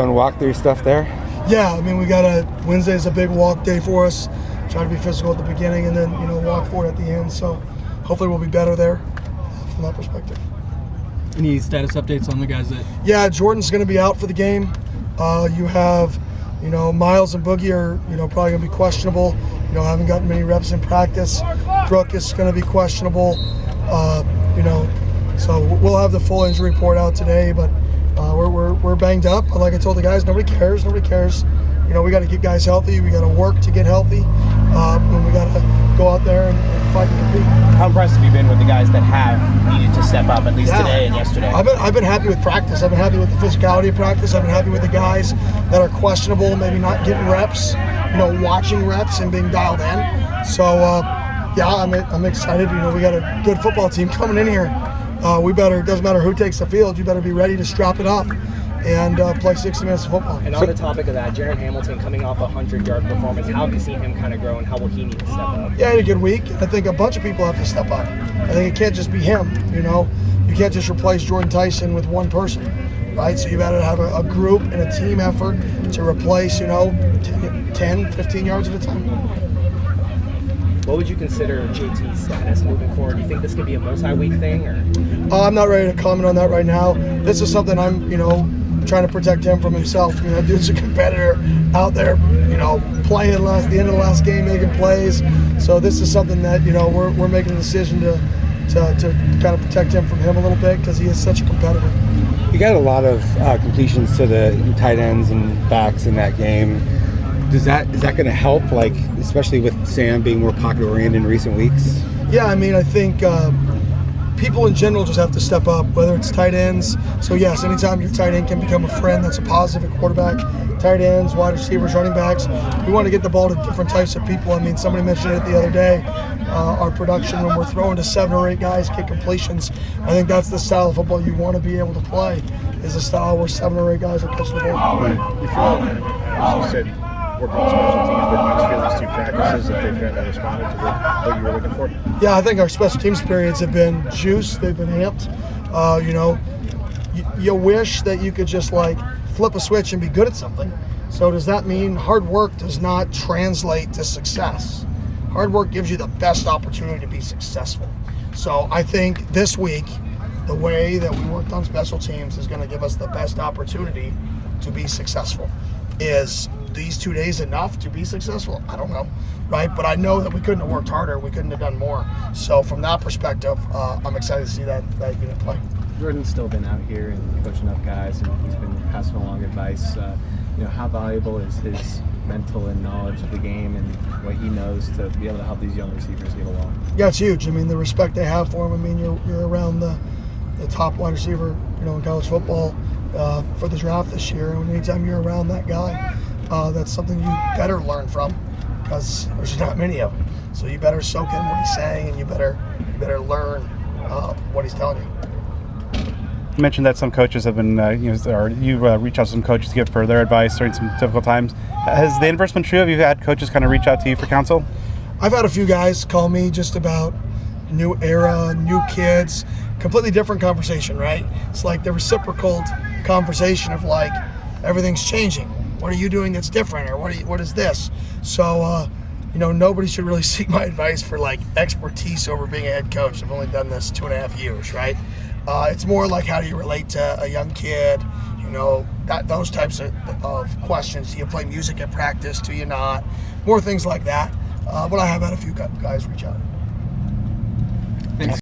Walk through stuff there? Yeah, I mean, Wednesday's a big walk day for us. Try to be physical at the beginning and then, walk forward at the end. So hopefully we'll be better there from that perspective. Any status updates on the guys that? Yeah, Jordyn's going to be out for the game. You have, Miles and Boogie are, probably going to be questionable. Haven't gotten many reps in practice. Brooke is going to be questionable. So we'll have the full injury report out today, but we're banged up. Like I told the guys, nobody cares. We got to keep guys healthy. We got to work to get healthy. And we got to go out there and fight and compete. How impressed have you been with the guys that have needed to step up, at least today and yesterday? I've been happy with practice. I've been happy with the physicality of practice. I've been happy with the guys that are questionable, maybe not getting reps, watching reps and being dialed in. So, I'm excited. We got a good football team coming in here. It doesn't matter who takes the field, you better be ready to strap it up and play 60 minutes of football. And on the topic of that, Jaron Hamilton coming off a 100-yard performance, how have you seen him kind of grow and how will he need to step up? Yeah, he had a good week. I think a bunch of people have to step up. I think it can't just be him, You can't just replace Jordyn Tyson with one person, right? So you've got to have a group and a team effort to replace, 10, 15 yards at a time. What would you consider JT's status moving forward? Do you think this could be a multi-week thing? Or? I'm not ready to comment on that right now. This is something I'm, trying to protect him from himself. Dude's a competitor out there, playing the end of the last game, making plays. So this is something that, we're making a decision to kind of protect him from him a little bit because he is such a competitor. You got a lot of completions to the tight ends and backs in that game. Is that going to help, especially with Sam being more pocket-oriented in recent weeks? Yeah, I think people in general just have to step up, whether it's tight ends. So, yes, anytime your tight end can become a friend, that's a positive at quarterback. Tight ends, wide receivers, running backs. We want to get the ball to different types of people. Somebody mentioned it the other day. Our production, when we're throwing to 7 or 8 guys get completions, I think that's the style of football you want to be able to play, is a style where 7 or 8 guys are catching the ball. You feel, as you said, working on special teams, but you just feel these 2 practices that they've kind of responded to what you were looking for? Yeah, I think our special teams periods have been juiced. They've been amped. You wish that you could just flip a switch and be good at something. So does that mean hard work does not translate to success? Hard work gives you the best opportunity to be successful. So I think this week, the way that we worked on special teams is going to give us the best opportunity to be successful. Is these 2 days enough to be successful? I don't know, right? But I know that we couldn't have worked harder. We couldn't have done more. So from that perspective, I'm excited to see that unit play. Jordyn's still been out here and coaching up guys, and he's been passing along advice. How valuable is his mental and knowledge of the game and what he knows to be able to help these young receivers get along? Yeah, it's huge. The respect they have for him. You're around the top wide receiver, in college football for the draft this year. And anytime you're around that guy, that's something you better learn from because there's not many of them. So you better soak in what he's saying, and you better learn what he's telling you. You mentioned that some coaches have been, you reach out to some coaches to get further advice during some difficult times. Has the inverse been true? Have you had coaches kind of reach out to you for counsel? I've had a few guys call me just about new era, new kids, completely different conversation, right? It's like the reciprocal conversation of everything's changing. What are you doing that's different, or what is this? So, nobody should really seek my advice for expertise over being a head coach. I've only done this 2.5 years, right? It's more how do you relate to a young kid? Those types of questions. Do you play music at practice? Do you not? More things like that. But I have had a few guys reach out.